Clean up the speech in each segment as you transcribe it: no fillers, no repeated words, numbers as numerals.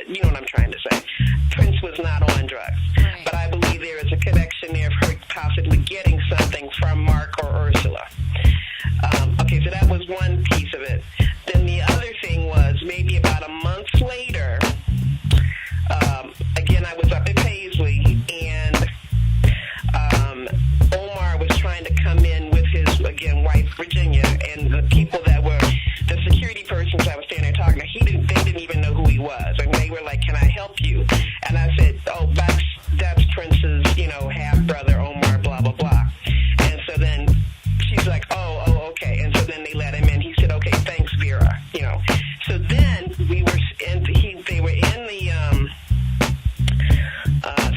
You know what I'm trying to say. Prince was not on drugs. Right. But I believe there is a connection there of her possibly getting something from Mark or Ursula. Okay, so that was one piece of it. Then the other thing was maybe about a month later, again, I was up at Paisley, and Omar was trying to come in with his, again, wife, Virginia, and the people that were, the security persons I was standing there talking to, they didn't even know who he was. And they were like, "Can I help you?" And I said, "Oh, that's Prince's, half-brother, Omar, blah, blah, blah." And so then she's like, oh, okay. And so then they let him in. He said, "Okay, thanks, Vera." So then they were in the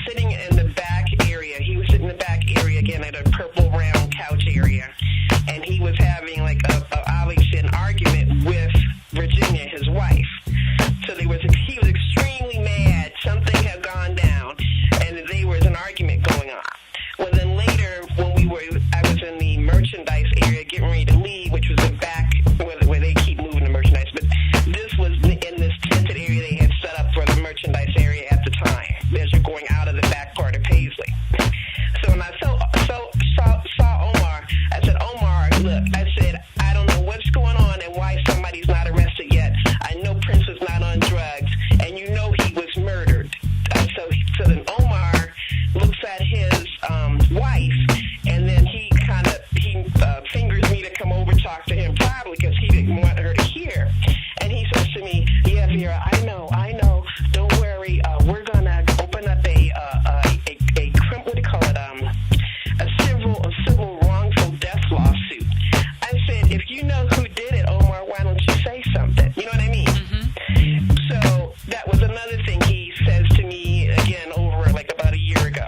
sitting in the back area. He was sitting in the back area again at a purple round couch area, and he was having like obviously an argument with Virginia, his wife. So he was extremely mad. Something had gone down, and there was an argument going on. Well, then later when I was in the merchandise area getting ready to leave, which was the back where they keep moving the merchandise, but this was in this tented area they had set up for the merchandise area at the time, as you're going out of the back part of Paisley. So when I saw Omar, I said, "Omar, look," I said, "I don't know what's going on and why somebody's not arrested yet. I know Prince is not on drugs, and he was murdered." So then Omar looks at his wife, and then he fingers me to come over and talk to him, probably because he didn't want her to hear. And he says to me, "Yeah, Vera, I know. Don't worry. We're gonna open up a civil wrongful death lawsuit." I said, "If you know who did it, Omar, why don't you say something?" You know what I mean? Mm-hmm. So that was another thing he says to me again over like about a year ago.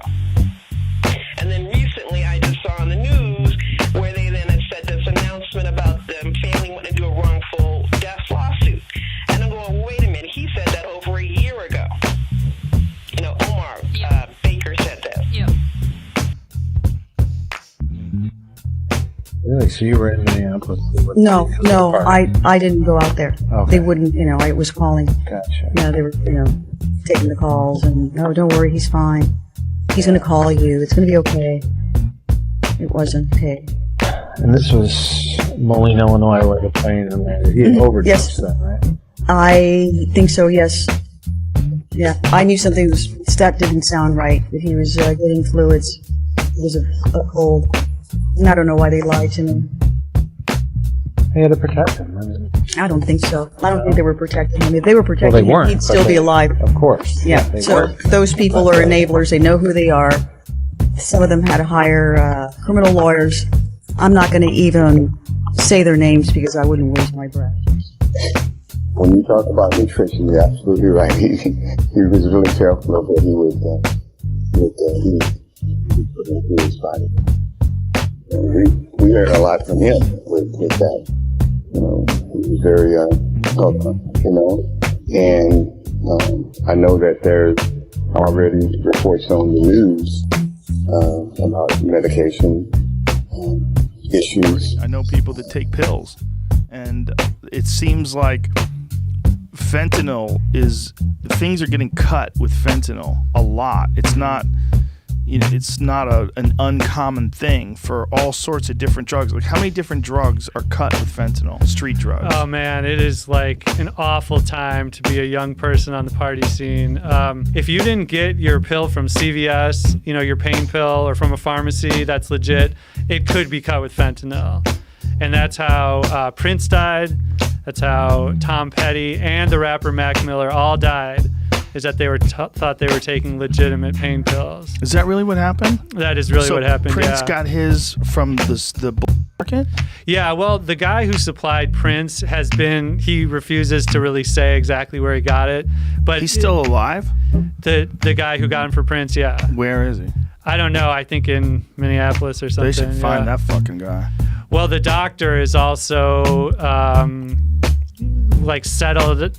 And then recently I just saw on the news where they then had said this announcement about the family wanting to do a wrongful death lawsuit. And I'm going, wait a minute, he said that over a year ago. Omar Baker said that. Yeah. Really? So you were in Minneapolis? No, I didn't go out there. Okay. They wouldn't, I was calling. Gotcha. They were, taking the calls and, "No, don't worry, he's fine. He's going to call you. It's going to be okay." It wasn't okay. And this was Moline, Illinois, where the plane and landed. He had overdosed Yes. then, right? I think so, yes. Yeah, I knew something that didn't sound right, that he was getting fluids. It was a cold. And I don't know why they lied to me. They had to protect him. I don't think so. I don't think they were protecting him. If they were protecting him, weren't, he'd but still be alive. Of course. Yeah, they so weren't. those people are enablers. They know who they are. Some of them had to hire criminal lawyers. I'm not going to even say their names because I wouldn't waste my breath. When you talk about nutrition, you're absolutely right. He was really careful of what he was put into his body. And we learned a lot from him with that. He was very, and I know that there's already reports on the news about medication issues. I know people that take pills, and it seems like things are getting cut with fentanyl a lot. It's not an uncommon thing for all sorts of different drugs. Like, how many different drugs are cut with fentanyl? Street drugs. Oh man, it is like an awful time to be a young person on the party scene. If you didn't get your pill from CVS, your pain pill, or from a pharmacy that's legit, it could be cut with fentanyl. And that's how Prince died. That's how Tom Petty and the rapper Mac Miller all died, is that they were thought they were taking legitimate pain pills. Is that really what happened? That is really what happened, Prince yeah. got his from the market? Yeah, well, the guy who supplied Prince he refuses to really say exactly where he got it. But he's still alive? The guy who got him for Prince, yeah. Where is he? I don't know. I think in Minneapolis or something. They should find that fucking guy. Well, the doctor is also settled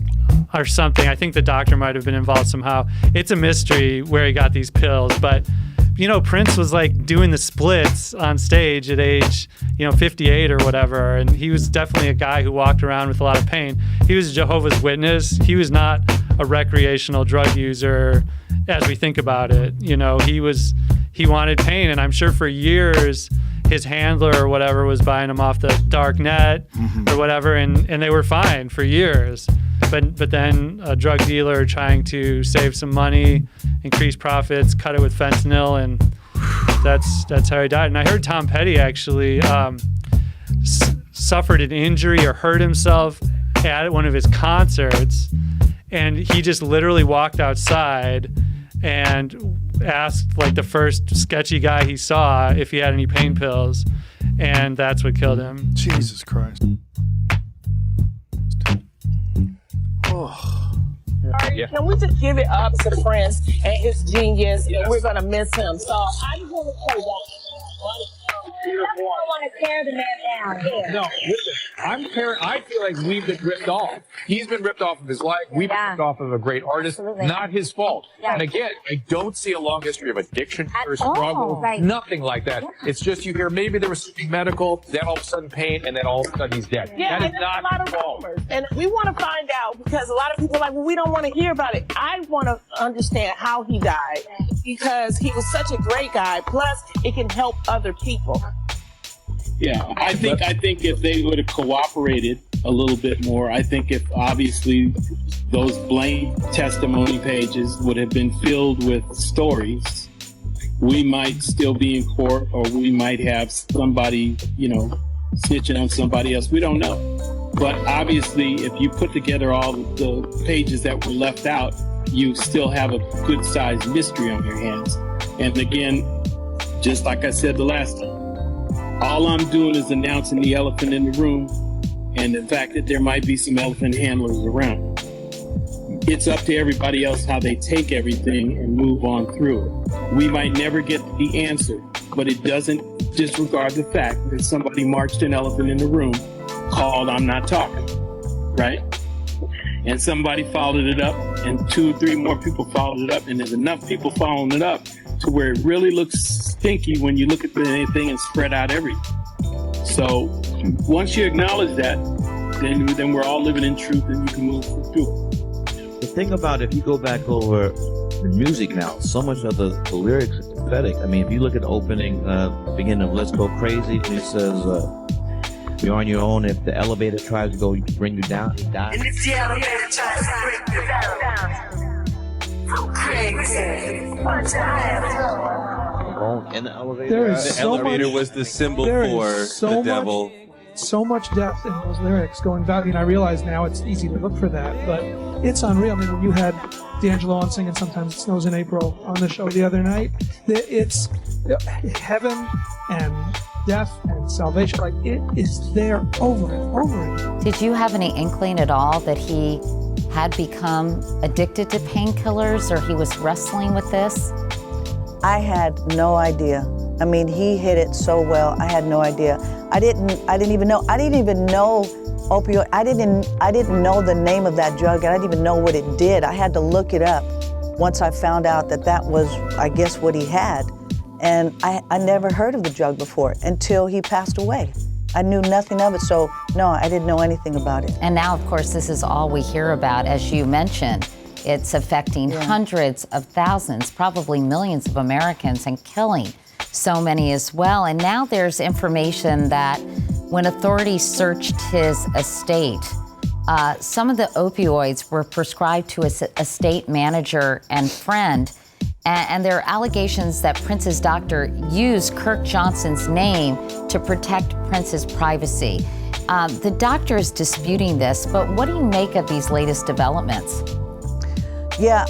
or something. I think the doctor might have been involved somehow. It's a mystery where he got these pills, but Prince was doing the splits on stage at age 58 or whatever, and he was definitely a guy who walked around with a lot of pain. He was a Jehovah's Witness. He was not a recreational drug user as we think about it. You know, he wanted pain, and I'm sure for years his handler or whatever was buying him off the dark net or whatever, and they were fine for years. But then a drug dealer trying to save some money, increase profits, cut it with fentanyl, and that's how he died. And I heard Tom Petty actually suffered an injury or hurt himself at one of his concerts, and he just literally walked outside and asked like the first sketchy guy he saw if he had any pain pills, and that's what killed him. Jesus Christ. Can we just give it up to Prince and his genius? We're gonna miss him. So I'm gonna say that. I don't want to tear the man down. No, listen, I feel like we've been ripped off. He's been ripped off of his life. We've been ripped off of a great artist. Absolutely. Not his fault. Yeah. And again, I don't see a long history of addiction At or struggle. all. Right. Nothing like that. It's just you hear maybe there was something medical, then all of a sudden pain, and then all of a sudden he's dead. Yeah, that and is there's not a lot his of fault. rumors, and we want to find out because a lot of people are like, well, we don't want to hear about it. I want to understand how he died because he was such a great guy. Plus, it can help other people. Yeah, I think if they would have cooperated a little bit more, I think if obviously those blank testimony pages would have been filled with stories, we might still be in court, or we might have somebody, snitching on somebody else. We don't know. But obviously, if you put together all the pages that were left out, you still have a good-sized mystery on your hands. And again, just like I said the last time, all I'm doing is announcing the elephant in the room and the fact that there might be some elephant handlers around. It's up to everybody else how they take everything and move on through it. We might never get the answer, but it doesn't disregard the fact that somebody marched an elephant in the room called I'm Not Talking, right? And somebody followed it up, and 2 or 3 more people followed it up, and there's enough people following it up to where it really looks stinky when you look at anything and spread out everything. So once you acknowledge that, then we're all living in truth and you can move through it. The thing about if you go back over the music now, so much of the lyrics are pathetic. I mean, if you look at the opening, beginning of Let's Go Crazy, and it says, you're on your own. If the elevator tries to go bring you down, you die. And if the elevator tries to bring you down, crazy. In the elevator. The elevator was the symbol for the devil. So much depth in those lyrics going back, and I realize now it's easy to look for that, but it's unreal. I mean, when you had D'Angelo on singing Sometimes It Snows in April on the show the other night, it's heaven and death and salvation, like it is there over and over again. Did you have any inkling at all that he had become addicted to painkillers, or he was wrestling with this? I had no idea. I mean, he hit it so well. I had no idea. I didn't even know opioid. I didn't know the name of that drug. I didn't even know what it did. I had to look it up once I found out that was, I guess, what he had. And I never heard of the drug before until he passed away. I knew nothing of it, so no, I didn't know anything about it. And now, of course, this is all we hear about, as you mentioned. It's affecting hundreds of thousands, probably millions of Americans, and killing so many as well. And now there's information that when authorities searched his estate, some of the opioids were prescribed to his estate manager and friend. And there are allegations that Prince's doctor used Kirk Johnson's name to protect Prince's privacy. The doctor is disputing this, but what do you make of these latest developments? Yeah,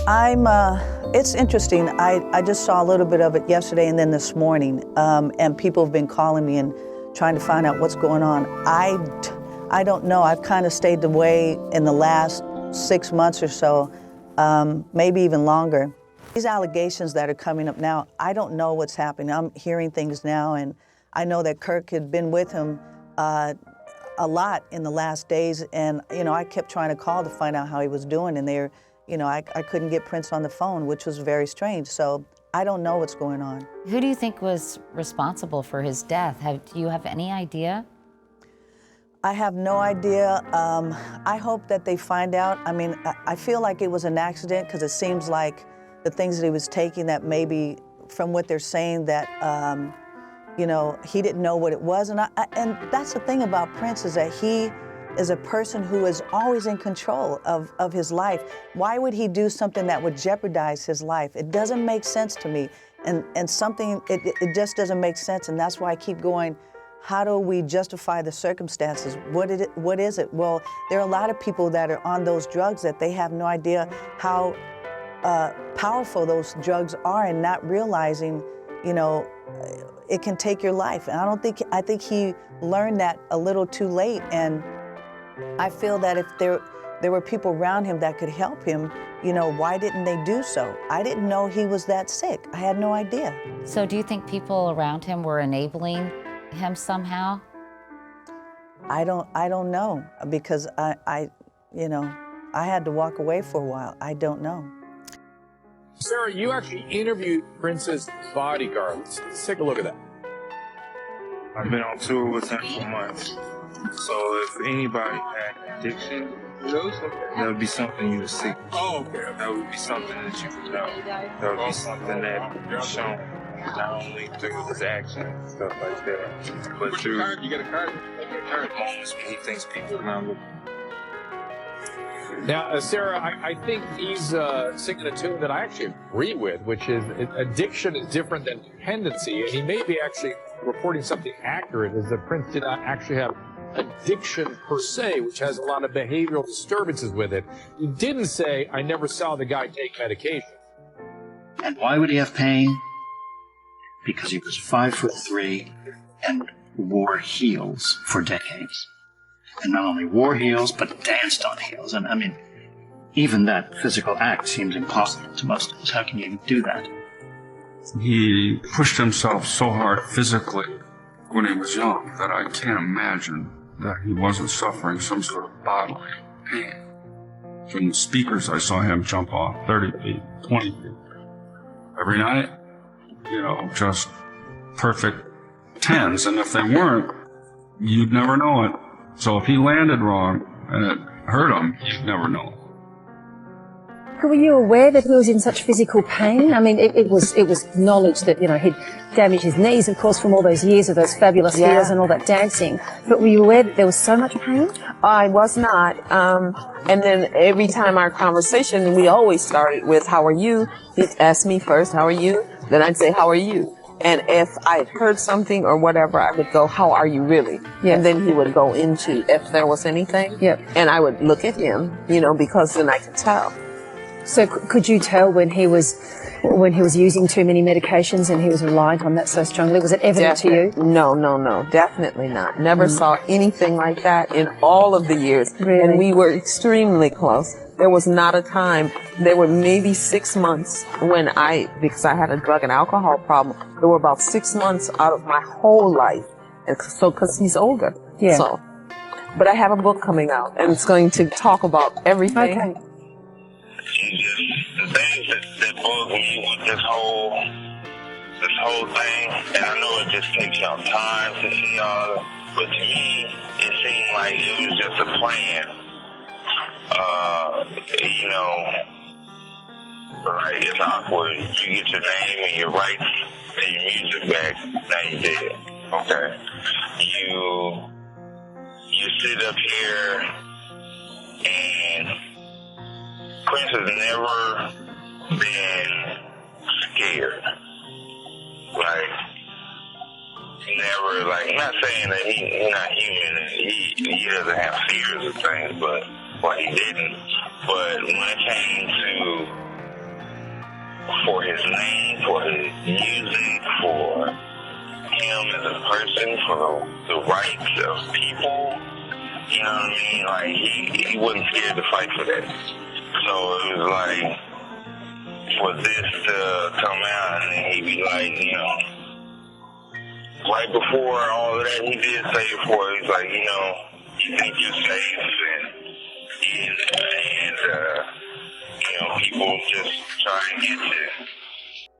it's interesting. I just saw a little bit of it yesterday and then this morning, and people have been calling me and trying to find out what's going on. I don't know. I've kind of stayed away in the last 6 months or so, maybe even longer. These allegations that are coming up now, I don't know what's happening. I'm hearing things now, and I know that Kirk had been with him a lot in the last days, and I kept trying to call to find out how he was doing, and I couldn't get Prince on the phone, which was very strange. So I don't know what's going on. Who do you think was responsible for his death? Do you have any idea? I have no idea. I hope that they find out. I mean, I feel like it was an accident because it seems like the things that he was taking that maybe from what they're saying that, you know, he didn't know what it was. And that's the thing about Prince is that he is a person who is always in control of his life. Why would he do something that would jeopardize his life? It doesn't make sense to me. And something, it just doesn't make sense. And that's why I keep going, how do we justify the circumstances? What is it? Well, there are a lot of people that are on those drugs that they have no idea how powerful those drugs are and not realizing, you know, it can take your life. And I think he learned that a little too late. And I feel that if there were people around him that could help him, you know, why didn't they do so? I didn't know he was that sick. I had no idea. So do you think people around him were enabling him somehow? I don't know, because I you know, I had to walk away for a while. I don't know. Sarah, you actually interviewed Prince's bodyguard. Let's take a look at that. I've been on tour with him for months. So if anybody had addiction, that would be something you would see. Oh, okay. That would be something that you would know. That would be something that would be shown, not only through his actions and stuff like that, but through You get a card. moments when he thinks people are not looking. Now, Sarah, I think he's singing a tune that I actually agree with, which is addiction is different than dependency. And he may be actually reporting something accurate, is that Prince did not actually have addiction per se, which has a lot of behavioral disturbances with it. He didn't say, I never saw the guy take medication. And why would he have pain? Because he was 5'3" and wore heels for decades. And not only wore heels, but danced on heels. And I mean, even that physical act seems impossible to most of us. How can you even do that? He pushed himself so hard physically when he was young that I can't imagine that he wasn't suffering some sort of bodily pain. From the speakers, I saw him jump off 30 feet, 20 feet. Every night, you know, just perfect 10s. And if they weren't, you'd never know it. So if he landed wrong and it hurt him, you'd never know it. Were you aware that he was in such physical pain? I mean, it was acknowledged that, you know, he'd damaged his knees, of course, from all those years of those fabulous heels and all that dancing. But were you aware that there was so much pain? I was not. And then every time our conversation, we always started with, how are you? He'd ask me first, how are you? Then I'd say, how are you? And if I heard something or whatever, I would go, how are you really? Yes. And then he would go into if there was anything. Yep. And I would look at him, you know, because then I could tell. So could you tell when he was using too many medications and he was reliant on that so strongly? Was it evident to you? No, definitely not. Never saw anything like that in all of the years. Really? And we were extremely close. There was not a time, there were maybe 6 months when because I had a drug and alcohol problem, there were about 6 months out of my whole life. And so, because he's older. Yeah. So, but I have a book coming out and it's going to talk about everything. Okay. The things that bug me with this whole thing, and I know it just takes y'all time to see all, but to me, it seemed like it was just a plan. You know, like it's awkward. You get your name and your rights and your music back, now you dead. Okay. You sit up here and Prince has never been scared. Like, never, like, I'm not saying that he's not human and he doesn't have fears of things, but, well, he didn't. But when it came to, for his name, for his music, for him as a person, for the rights of people, you know what I mean? Like, he wasn't scared to fight for that. So it was like, for this to come out and then he'd be like, you know, right before all of that, he did say before, he's like, you know, you think you're safe and you know, people just try and get you.